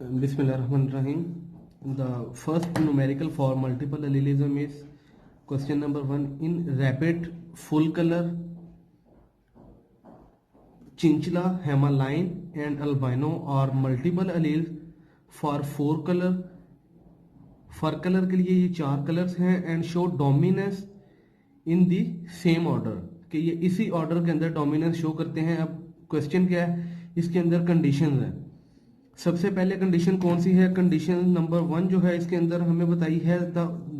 Bismillahirrahmanirrahim. The first numerical for multiple allelism is question number 1. In rapid, full color, chinchilla, hemaline and albino are multiple alleles for four color. Fur color के लिए ये चार colors हैं and show dominance in the same order कि ये इसी order के अंदर डोमिनेंस शो करते हैं। अब क्वेश्चन क्या है, इसके अंदर कंडीशंस है। सबसे पहले कंडीशन कौन सी है? कंडीशन नंबर 1 जो है इसके अंदर हमें बताई है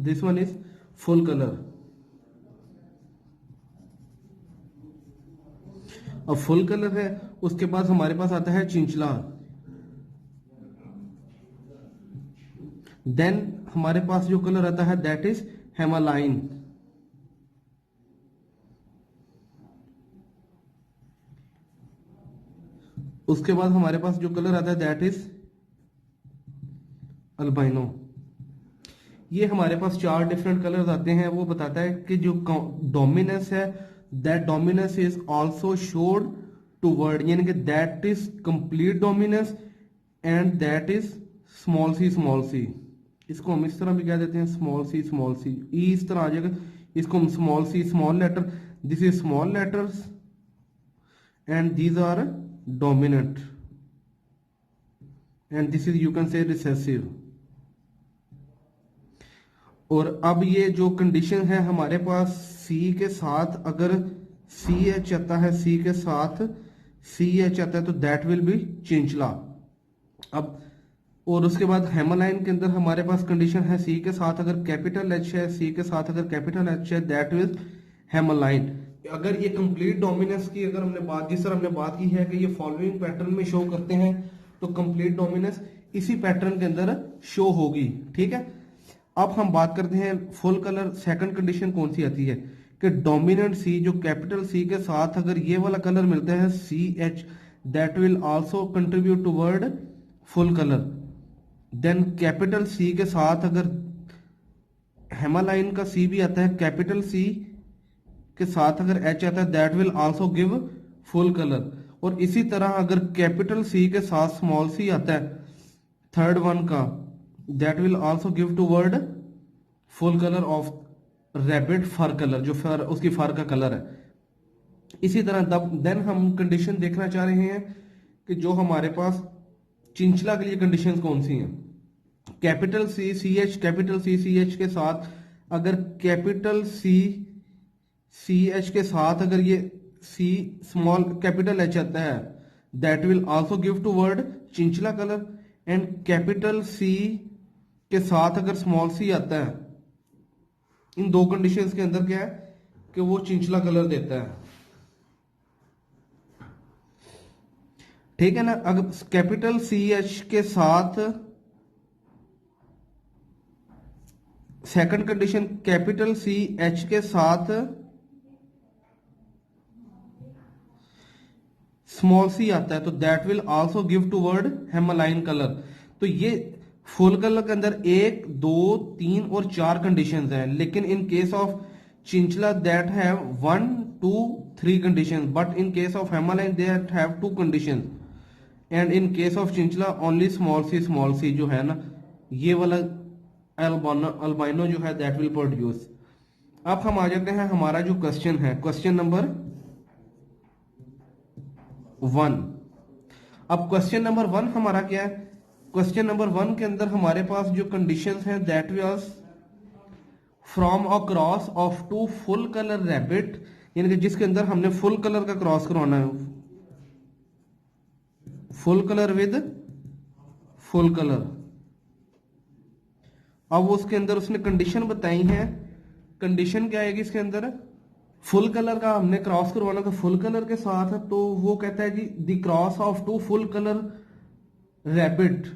this one is full colour. अब फुल कलर है, उसके बाद हमारे पास आता है चिंचला, देन हमारे पास जो कलर आता है दैट इज हेमालाइन, उसके बाद हमारे पास जो कलर आता है दैट इज अल्बाइनो। ये हमारे पास चार डिफरेंट कलर्स आते हैं। वो बताता है कि जो डोमिनेंस है that dominance is also showed toward, यानी कि that is complete dominance and that is small C. इसको हम इस तरह भी कह देते हैं स्मॉल सी ई इस तरह आ जाएगा। इसको हम small C small letter, this is small letters and these are dominant and this is you can say recessive. और अब ये जो कंडीशन है हमारे पास सी के साथ अगर सी एच आता है, सी के साथ सी एच आता है तो दैट विल बी चिंचला। अब और उसके बाद हेमालाइन के अंदर हमारे पास कंडीशन है सी के साथ अगर कैपिटल एच है, सी के साथ अगर कैपिटल एच है दैट इज हेमालाइन। अगर ये कंप्लीट डोमिनेंस की अगर हमने बात, जिस तरह हमने बात की है कि ये फॉलोइंग पैटर्न में शो करते हैं तो कंप्लीट डोमिनेंस इसी पैटर्न के अंदर शो होगी। ठीक है, अब हम बात करते हैं फुल कलर। सेकंड कंडीशन कौन सी आती है कि डोमिनेंट सी जो कैपिटल सी के साथ अगर ये वाला कलर मिलता है C H that will also contribute toward full color. Then capital C के साथ अगर हेमालाइन का सी भी आता है, कैपिटल सी के साथ अगर एच आता है that will also give full colour. और इसी तरह अगर कैपिटल सी के साथ स्मॉल सी आता है थर्ड वन का that will also give toward full color of rabbit fur color, जो फर उसकी फर का कलर है। इसी तरह देन हम कंडीशन देखना चाह रहे हैं कि जो हमारे पास चिंचला के लिए कंडीशंस कौन सी हैं। Capital C C H, capital C H के साथ अगर कैपिटल सी एच के साथ अगर ये सी स्मॉल कैपिटल एच आता है that will also give toward chinchilla colour. And capital C के साथ अगर स्मॉल सी आता है, इन दो कंडीशंस के अंदर क्या है कि वो चिंचला कलर देता है। ठीक है ना। अगर कैपिटल सी एच के साथ second condition capital C H के साथ स्मॉल सी आता है तो that will also give toward Himalayan colour. तो ये फुल कलर के अंदर 1 2 3 और 4 कंडीशंस हैं, लेकिन in case of chinchilla that have 1 2 3 conditions, but in case of Himalayan that have 2 conditions and in case of chinchilla only small C जो है ना ये वाला अल्बाइनो जो है दैट विल प्रोड्यूस। अब हम आ जाते हैं हमारा जो क्वेश्चन है, क्वेश्चन नंबर 1। अब क्वेश्चन नंबर 1 हमारा क्या है? क्वेश्चन नंबर 1 के अंदर हमारे पास जो कंडीशंस हैं that was from a cross of 2 full colour rabbit, यानी कि जिसके अंदर हमने फुल कलर का क्रॉस करवाना है, full colour with full colour. अब उसके अंदर उसने कंडीशन बताई है। कंडीशन क्या आएगी इसके अंदर? फुल कलर का हमने क्रॉस करवाना था फुल कलर के साथ, तो वो कहता है जी the cross of 2 full colour rabbit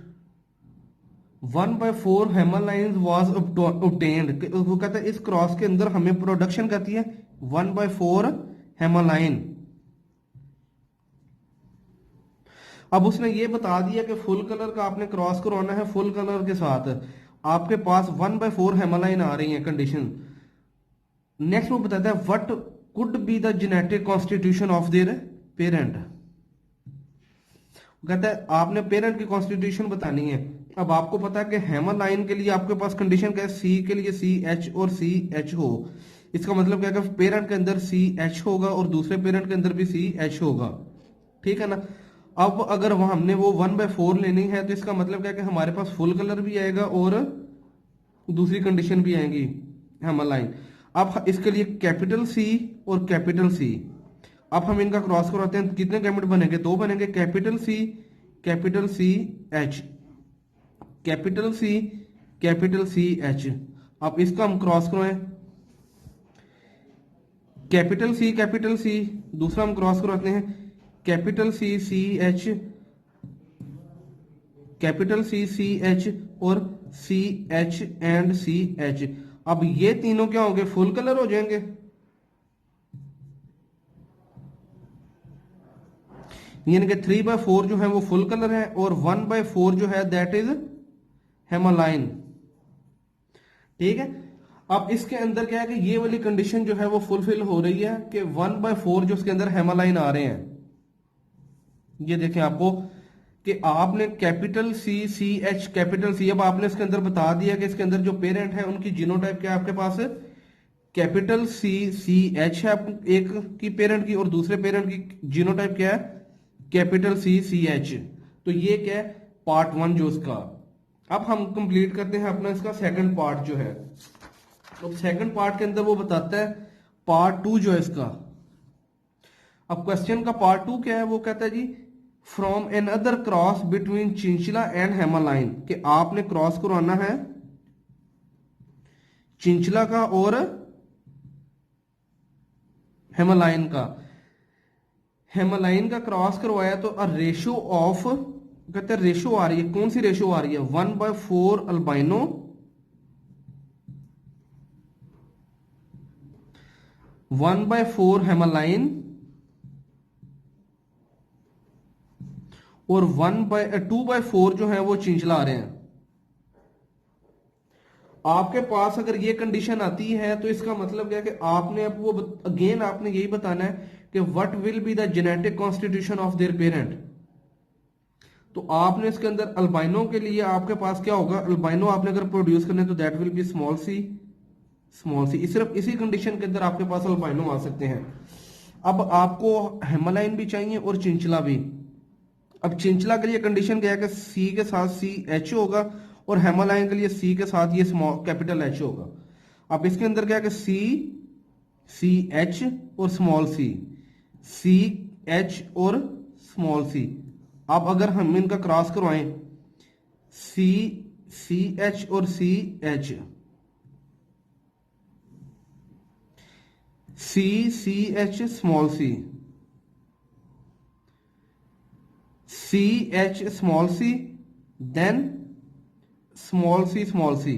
1/4 Himalayan was obtained. वो कहता है इस क्रॉस के अंदर हमें प्रोडक्शन करती है 1/4 हेमालाइन। अब उसने ये बता दिया कि फुल कलर का आपने क्रॉस करवाना है फुल कलर के साथ, आपके पास 1/4 हेमालाइन आ रही है कंडीशन। नेक्स्ट वो बताता है what could be the genetic constitution of their parent. कहता है आपने पेरेंट की कॉन्स्टिट्यूशन बतानी है। अब आपको पता है कि हेमरलाइन के लिए आपके पास कंडीशन क्या है, सी के लिए सी एच और सी एच हो। इसका मतलब क्या है, पेरेंट के अंदर सी एच होगा और दूसरे पेरेंट के अंदर भी सी एच होगा, ठीक है ना। अब अगर वह हमने वो 1/4 लेनी है तो इसका मतलब क्या है कि हमारे पास फुल कलर भी आएगा और दूसरी कंडीशन भी आएंगी हेमरलाइन। अब इसके लिए कैपिटल सी और कैपिटल सी, अब हम इनका क्रॉस करवाते हैं, कितने गैमेट बनेंगे, दो बनेंगे, capital C H, capital C H. अब इसका हम क्रॉस करवाएं, कैपिटल सी, दूसरा हम क्रॉस करवाते हैं कैपिटल सी एच और C H and C H. अब ये तीनों क्या होंगे, फुल कलर हो जाएंगे। यानी कि 3/4 जो है वो फुल कलर है और 1/4 जो है दैट इज हेमरलाइन, ठीक है। अब इसके अंदर क्या है कि ये वाली कंडीशन जो है वो फुलफिल हो रही है कि 1/4 जो इसके अंदर हेमरलाइन आ रहे हैं। ये देखें आपको कि आपने capital C H capital C, अब आपने इसके अंदर बता दिया कि इसके अंदर जो पेरेंट है उनकी जीनोटाइप क्या है आपके पास, कैपिटल सी एच है एक की पेरेंट की और दूसरे पेरेंट की जीनोटाइप क्या है, कैपिटल सी एच। तो ये क्या है पार्ट 1 जो इसका। अब हम कंप्लीट करते हैं अपना इसका सेकंड पार्ट जो है। तो सेकंड पार्ट के अंदर वो बताता है पार्ट 2 जो है इसका। अब क्वेश्चन का पार्ट 2 क्या है, वो कहता है जी from another cross between chinchilla and Himalayan, कि आपने क्रॉस करवाना है चिंचला का और हेमरलाइन का। हेमरलाइन का क्रॉस करवाया तो रेशो ऑफ, कहते हैं रेशो आ रही है, कौन सी रेशो आ रही है, 1/4 अल्बाइनो 1/4 हेमरलाइन और 2/4 जो है वो चिंचला आ रहे हैं। आपके पास अगर ये कंडीशन आती है तो इसका मतलब क्या है कि आपने अब वो अगेन आपने यही बताना है कि what will be the genetic constitution of their parent. तो आपने इसके अंदर अल्बाइनो के लिए आपके पास क्या होगा, अल्बाइनो आपने अगर प्रोड्यूस करने तो that will B small C, सिर्फ इसी कंडीशन के अंदर आपके पास अल्बाइनो आ सकते हैं। अब आपको हेमरलाइन भी चाहिए और चिंचला भी। अब चिंचला के लिए कंडीशन क्या है कि सी के साथ सी एच होगा और हेमरलाइन के लिए सी के साथ ये स्मॉल कैपिटल एच होगा। अब इसके अंदर क्या है कि सी एच और सी एच और स्मॉल सी। अब अगर हम इनका क्रॉस करवाएं सी एच और C H small C H small C then small C.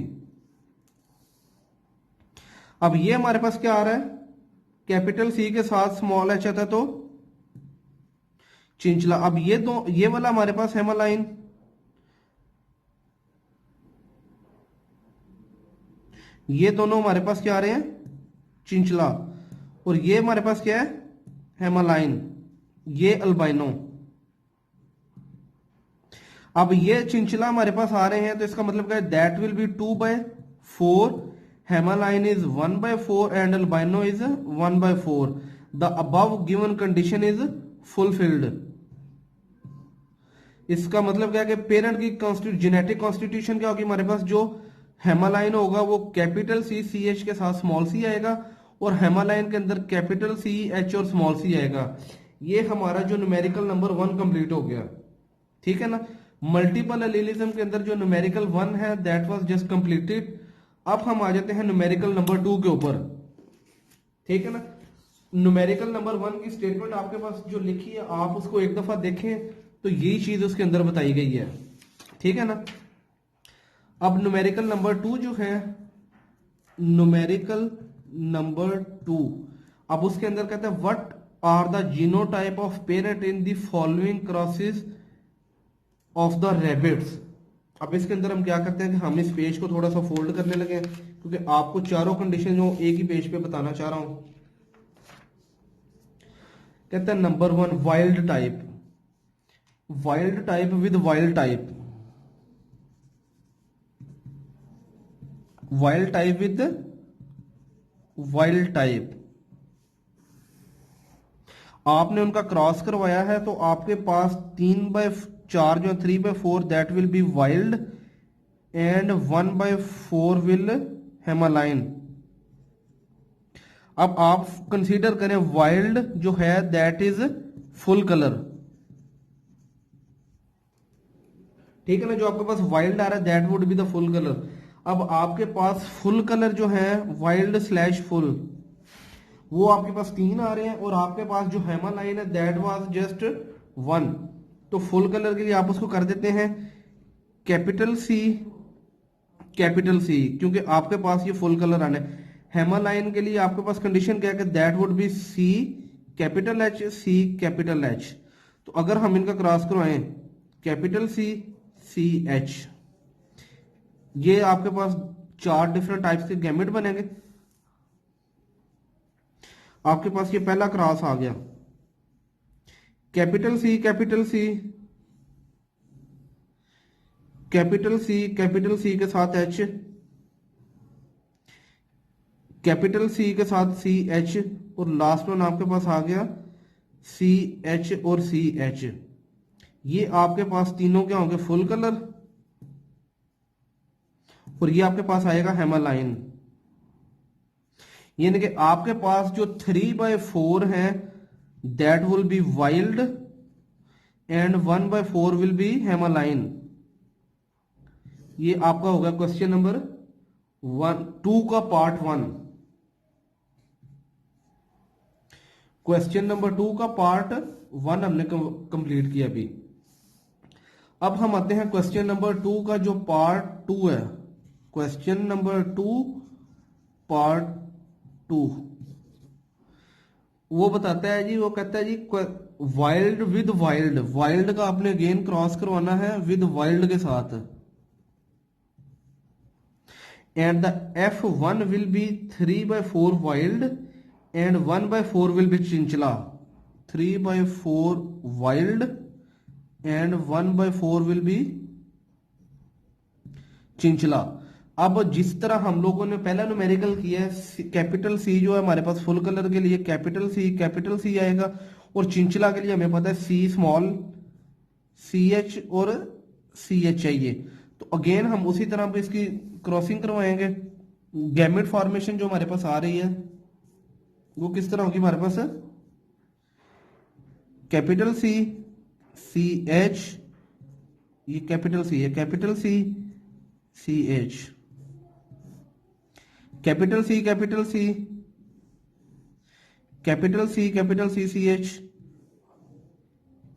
अब ये हमारे पास क्या आ रहा है, कैपिटल सी के साथ स्मॉल एच आता है तो चिंचला। अब ये वाला हमारे पास हेमरलाइन, ये दोनों हमारे पास क्या आ रहे हैं, चिंचला, और ये हमारे पास क्या है हेमरलाइन, ये अल्बाइनो। अब ये चिंचला हमारे पास आ रहे हैं तो इसका मतलब क्या है, that will be 2/4, Himalayan is 1/4 and albino is 1/4। The above given condition is fulfilled. इसका मतलब क्या है कि पेरेंट की जेनेटिक कॉन्स्टिट्यूशन क्या होगी, हमारे पास जो हेमरलाइन होगा वो कैपिटल सी एच के साथ स्मॉल सी आएगा और हेमरलाइन के अंदर कैपिटल सी एच और स्मॉल सी आएगा। ये हमारा जो न्यूमेरिकल नंबर 1 कंप्लीट हो गया, ठीक है ना। मल्टीपल एलिलिज्म के अंदर जो न्यूमेरिकल 1 है दैट वाज जस्ट कंप्लीटेड। अब हम आ जाते हैं न्यूमेरिकल नंबर 2 के ऊपर, ठीक है ना। न्यूमेरिकल नंबर 1 की स्टेटमेंट आपके पास जो लिखी है आप उसको एक दफा देखें तो यही चीज उसके अंदर बताई गई है, ठीक है ना। अब न्यूमेरिकल नंबर 2 जो है, न्यूमेरिकल नंबर 2, अब उसके अंदर कहता है what are the genotype of parent in the following crosses of the rabbits. अब इसके अंदर हम क्या करते हैं कि हम इस पेज को थोड़ा सा फोल्ड करने लगे क्योंकि आपको चारों कंडीशन जो एक ही पेज पे बताना चाह रहा हूं। कहता है number 1 wild type, wild type with wild type, wild type with wild type, आपने उनका क्रॉस करवाया है तो आपके पास 3/4 जो 3/4 that will be wild and 1/4 will Himalayan. अब आप कंसीडर करें वाइल्ड जो है दैट इज फुल कलर, ठीक है ना, जो आपके पास वाइल्ड आ रहा है that would be the full colour. अब आपके पास फुल कलर जो है वाइल्ड स्लैश फुल, वो आपके पास 3 आ रहे हैं और आपके पास जो हेमालाइन है दैट वाज जस्ट 1। तो फुल कलर के लिए आप उसको कर देते हैं कैपिटल सी, कैपिटल सी, क्योंकि आपके पास ये फुल कलर आने। हेमालाइन के लिए आपके पास कंडीशन क्या है कि that would be C capital H C capital H. तो अगर हम इनका क्रॉस करवाएं कैपिटल सी सी एच, ये आपके पास 4 डिफरेंट टाइप्स के गैमेट बनेंगे। आपके पास ये पहला क्रॉस आ गया capital C capital C capital C capital C के साथ एच, कैपिटल सी के साथ सी एच, और लास्ट वन आपके पास आ गया सी एच और सी एच। ये आपके पास तीनों क्या होंगे फुल कलर, और ये आपके पास आएगा हेमालाइन। यानी कि आपके पास जो 3/4 है that will be wild and 1/4 will be Himalayan. ये आपका होगा क्वेश्चन नंबर 2 का पार्ट 1। क्वेश्चन नंबर 2 का पार्ट 1 हमने कंप्लीट किया अभी। अब हम आते हैं क्वेश्चन नंबर 2 का जो पार्ट 2 है। क्वेश्चन नंबर 2 पार्ट 2 वो बताता है जी, वो कहता है जी वाइल्ड विद वाइल्ड, वाइल्ड का आपने अगेन क्रॉस करवाना है विद वाइल्ड के साथ, and the F1 will be 3/4 wild and 1/4 will be chinchilla. 3/4 wild and 1/4 will be chinchilla. अब जिस तरह हम लोगों ने पहला न्यूमेरिकल किया है, कैपिटल सी जो है हमारे पास फुल कलर के लिए कैपिटल सी आएगा, और चिंचला के लिए हमें पता है सी स्मॉल सी एच और सी एच चाहिए। तो अगेन हम उसी तरह पे इसकी क्रॉसिंग करवाएंगे। गैमेट फॉर्मेशन जो हमारे पास आ रही है वो किस तरह होगी हमारे पास, कैपिटल सी सी एच, ये कैपिटल सी है, capital C C H, capital C capital C capital C capital C C H,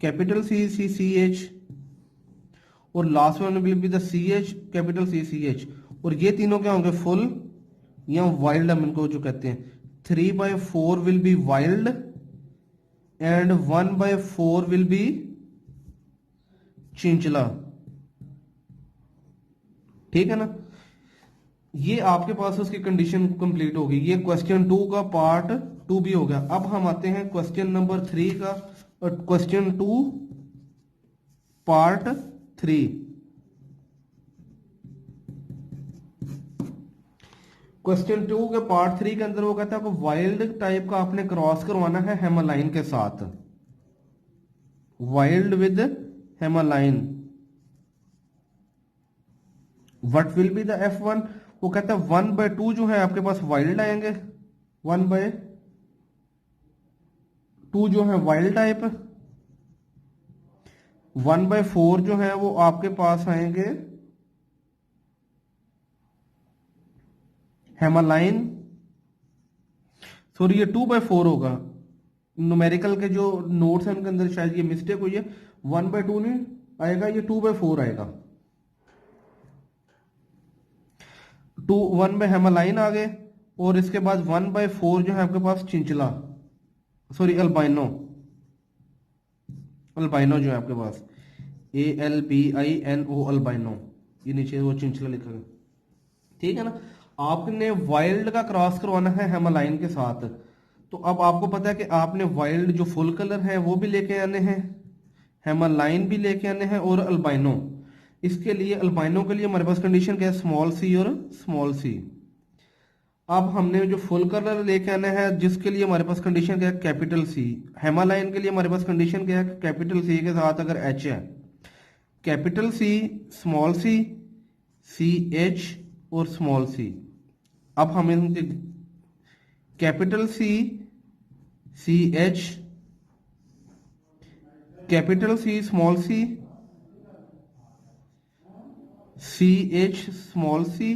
capital C C C H, और last one will be the C H capital C C H. और ये तीनों क्या होंगे full या wild, हम इनको जो कहते हैं। 3/4 will be wild and 1/4 will be chinchilla, ठीक है ना। ये आपके पास उसकी कंडीशन कंप्लीट होगी। ये क्वेश्चन 2 का पार्ट 2 भी हो गया। अब हम आते हैं क्वेश्चन नंबर 3 का, और क्वेश्चन 2 पार्ट 3। क्वेश्चन 2 के पार्ट 3 के अंदर वो कहता है कि वाइल्ड टाइप का आपने क्रॉस करवाना है हेमालाइन के साथ, wild with Himalayan. What will be the F1, वो कहता है 1/2 जो है आपके पास वाइल्ड आएंगे, 1/2 जो है वाइल्ड टाइप, 1/4 जो है वो आपके पास आएंगे हेमालाइन। सॉरी ये 2/4 होगा, न्यूमेरिकल के जो नोट्स हैं उनके अंदर शायद ये मिस्टेक हुई है, 1/2 नहीं आएगा, ये 2/4 आएगा। 1 में हेमालाइन आ गए, और इसके बाद 1/4 जो है आपके पास चिंचला, सॉरी अल्बाइनो, अल्बाइनो जो है आपके पास ALBINO अल्बाइनो, ये नीचे वो चिंचला लिखा है, ठीक है ना। आपने वाइल्ड का क्रॉस करवाना है हेमालाइन के साथ। तो अब आपको पता है कि आपने वाइल्ड जो फुल कलर है वो भी लेके आने हैं, हेमालाइन भी लेके आने हैं और अल्बाइनो। इसके लिए अल्बाइनो के लिए हमारे पास कंडीशन क्या है, स्मॉल सी और स्मॉल सी। अब हमने जो फुल कलर लेके आना है जिसके लिए हमारे पास कंडीशन क्या है, कैपिटल सी। हेमालाइन के लिए हमारे पास कंडीशन क्या है, कैपिटल सी के साथ अगर एच है, capital C, small C, C H और स्मॉल सी। अब हमें उनके capital C, C H, capital C, small C, C H, small C,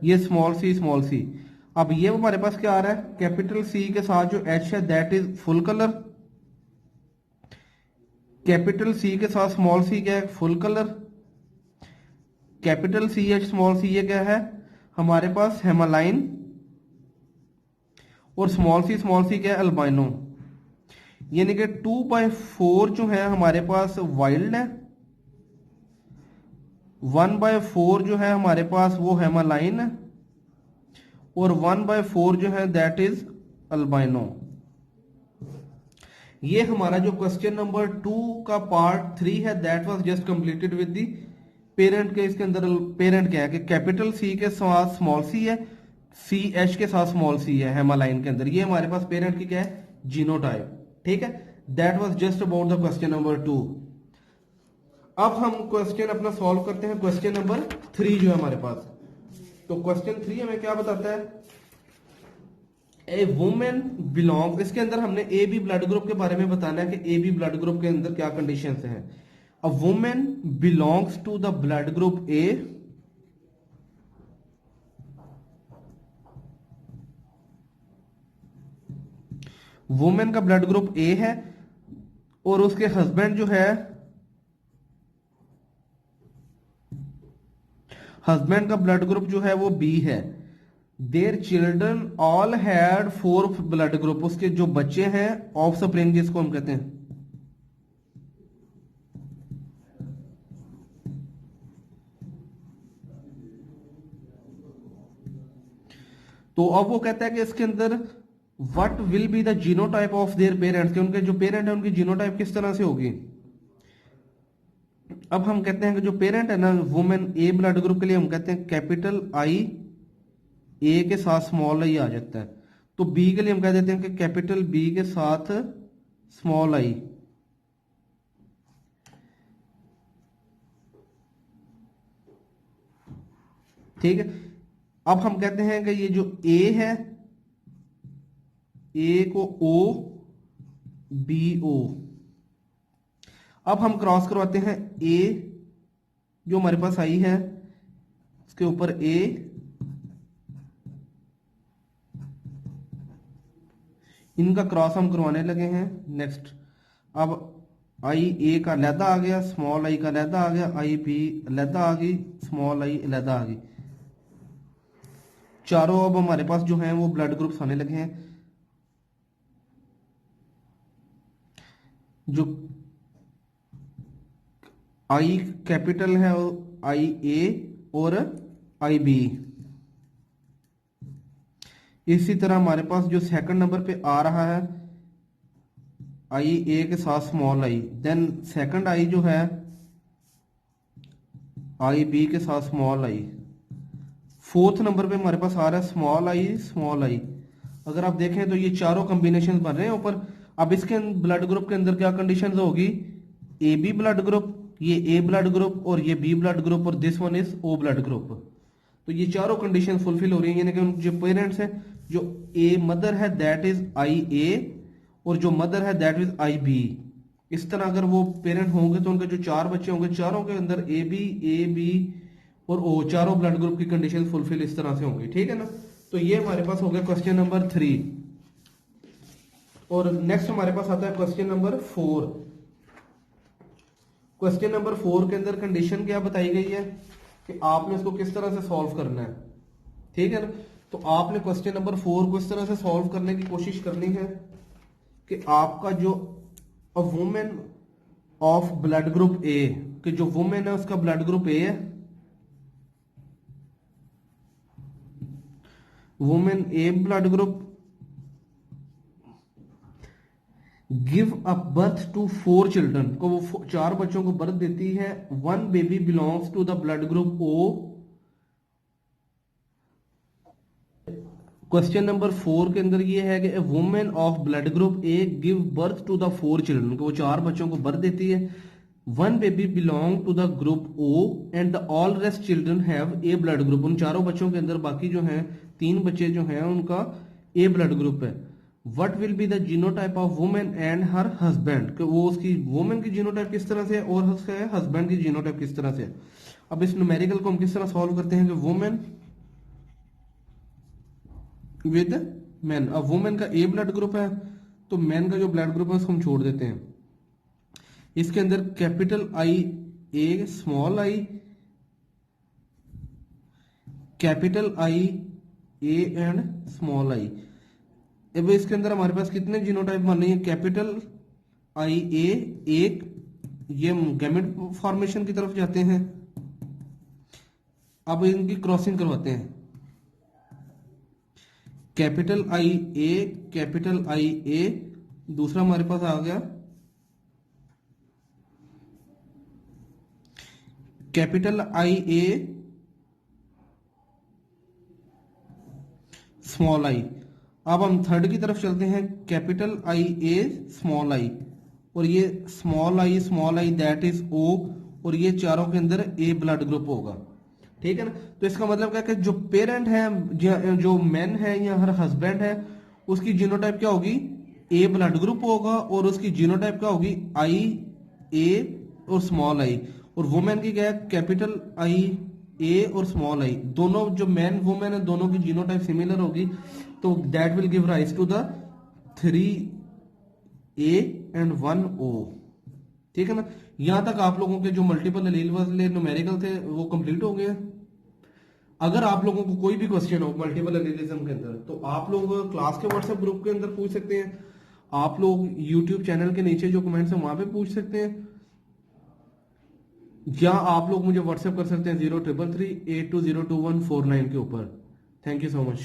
ये स्मॉल सी, स्मॉल सी। अब ये हमारे पास क्या आ रहा है, कैपिटल सी के साथ जो एच है that is full colour, capital C के साथ स्मॉल सी क्या है, full colour, capital C H small C ये क्या है हमारे पास, हेमालाइन, और स्मॉल सी क्या है, अल्बाइनो। यानी कि 2/4 जो है हमारे पास वाइल्ड है, 1/4 जो है हमारे पास वो हेमालाइन है, और 1/4 जो है दैट इज अल्बाइनो। ये हमारा जो क्वेश्चन नंबर 2 का पार्ट 3 है that was just completed with the parent के। इसके अंदर पेरेंट क्या है कि कैपिटल सी के साथ स्मॉल सी है, सी एच के साथ स्मॉल सी है हेमालाइन के अंदर। ये हमारे पास पेरेंट की क्या है, जीनोटाइप। ठीक है, that was just about the question number 2। अब हम क्वेश्चन अपना सॉल्व करते हैं, क्वेश्चन नंबर 3 जो है हमारे पास। तो क्वेश्चन 3 हमें क्या बताता है, ए वुमेन बिलोंग, इसके अंदर हमने ए बी ब्लड ग्रुप के बारे में बताना है कि ए बी ब्लड ग्रुप के अंदर क्या कंडीशन हैं। A women belongs to the blood group A, women का ब्लड ग्रुप ए है और उसके हस्बैंड जो है, हस्बैंड का ब्लड ग्रुप जो है वो बी है। Their children all had 4 blood group, उसके जो बच्चे हैं ऑफ स्प्रिंग जिसको हम कहते हैं। तो अब वो कहता है कि इसके अंदर what will be the genotype of their parents, कि उनके जो पेरेंट है उनकी जीनोटाइप किस तरह से होगी। अब हम कहते हैं कि जो पेरेंट है ना वुमेन ए ब्लड ग्रुप के लिए हम कहते हैं कैपिटल आई, ए के साथ स्मॉल आई आ जाता है। तो बी के लिए हम कह देते हैं कि कैपिटल बी के साथ स्मॉल आई। ठीक है, अब हम कहते हैं कि ये जो ए है, ए को ओ, बी ओ। अब हम क्रॉस करवाते हैं ए जो हमारे पास आई है इसके ऊपर ए, इनका क्रॉस हम करवाने लगे हैं। नेक्स्ट, अब आई ए का अलहदा आ गया, स्मॉल आई का अलहदा आ गया, आई बी अलहदा आ गई, स्मॉल आई अलहदा आ गई। चारों अब हमारे पास जो हैं वो ब्लड ग्रुप्स आने लगे हैं। जो आई कैपिटल है आई ए और आई बी। इसी तरह हमारे पास जो सेकंड नंबर पे आ रहा है आई ए के साथ स्मॉल आई, देन सेकंड आई जो है आई बी के साथ स्मॉल आई। फोर्थ नंबर पे हमारे पास आ रहा है स्मॉल आई, स्मॉल आई। अगर आप देखें तो ये चारों कॉम्बिनेशन बन रहे हैं ऊपर। अब इसके ब्लड ग्रुप के अंदर क्या कंडीशन होगी, ए बी ब्लड ग्रुप, ये ए ब्लड ग्रुप और ये बी ब्लड ग्रुप और this one is O blood group. तो ये चारों कंडीशन फुलफिल हो रही है, यानी कि जो पेरेंट्स हैं, जो ए मदर है दैट इज आई ए और जो मदर है दैट इज आई बी। इस तरह अगर वो पेरेंट होंगे तो उनके जो 4 बच्चे होंगे चारों के अंदर ए बी और ओ चारों ब्लड ग्रुप की कंडीशन फुलफिल इस तरह से होंगी। ठीक है ना, तो ये हमारे पास हो गया क्वेश्चन नंबर 3। और नेक्स्ट हमारे पास आता है क्वेश्चन नंबर 4। क्वेश्चन नंबर 4 के अंदर कंडीशन क्या बताई गई है कि आपने इसको किस तरह से सॉल्व करना है। ठीक है ना, तो आपने क्वेश्चन नंबर 4 को इस तरह से सॉल्व करने की कोशिश करनी है कि आपका जो a women of blood group A, कि जो वुमेन है उसका ब्लड ग्रुप ए है, women A blood group give a birth to 4 children को वो 4 बच्चों को बर्थ देती है। 1 baby belongs to the blood group O. Question number 4 के अंदर ये है कि a women of blood group A give birth to the 4 children को वो 4 बच्चों को बर्थ देती है। 1 baby belong to the group O and the all rest children have A blood group. उन चारों बच्चों के अंदर बाकी जो हैं 3 बच्चे जो हैं उनका ए ब्लड ग्रुप है। What will be the genotype of women and her husband कि वो उसकी वुमेन की जीनोटाइप किस तरह से है और उसके हस्बैंड की जीनोटाइप किस तरह से है। अब इस न्यूमेरिकल को हम किस तरह सॉल्व करते हैं कि वुमेन विद मैन। अब वुमेन का ए ब्लड ग्रुप है तो मैन का जो ब्लड ग्रुप है उसको हम छोड़ देते हैं। इसके अंदर capital I A small I, capital I A and small I. अब इसके अंदर हमारे पास कितने जीनोटाइप बन रही है। कैपिटल आई ए एक, ये गैमेट फॉर्मेशन की तरफ जाते हैं। अब इनकी क्रॉसिंग करवाते हैं। Capital I A, capital I ए, दूसरा हमारे पास आ गया capital I A small I. अब हम थर्ड की तरफ चलते हैं। Capital I A small I, और ये स्मॉल आई दैट इज ओ, और ये चारों के अंदर ए ब्लड ग्रुप होगा। ठीक है ना। तो इसका मतलब क्या है कि जो पेरेंट है, जो मैन है या हर हस्बैंड है, उसकी जीनोटाइप क्या होगी, ए ब्लड ग्रुप होगा, और उसकी जीनोटाइप क्या होगी, आई ए और स्मॉल आई। और वुमेन की क्या है, कैपिटल आई ए और स्मॉल आई। दोनों जो मैन वुमेन है दोनों की जीनोटाइप सिमिलर होगी, तो that will give rise to the 3 A and 1 O. ठीक है ना। यहां तक आप लोगों के जो मल्टीपल एलील वाले न्यूमेरिकल थे वो कंप्लीट हो गए। अगर आप लोगों को कोई भी क्वेश्चन हो मल्टीपल एनालिज्म के अंदर तो आप लोग क्लास के व्हाट्सएप ग्रुप के अंदर पूछ सकते हैं। आप लोग यूट्यूब चैनल के नीचे जो कमेंट्स है वहां पे पूछ सकते हैं, या आप लोग मुझे व्हाट्सएप कर सकते हैं 033382022149 के ऊपर। Thank you so much.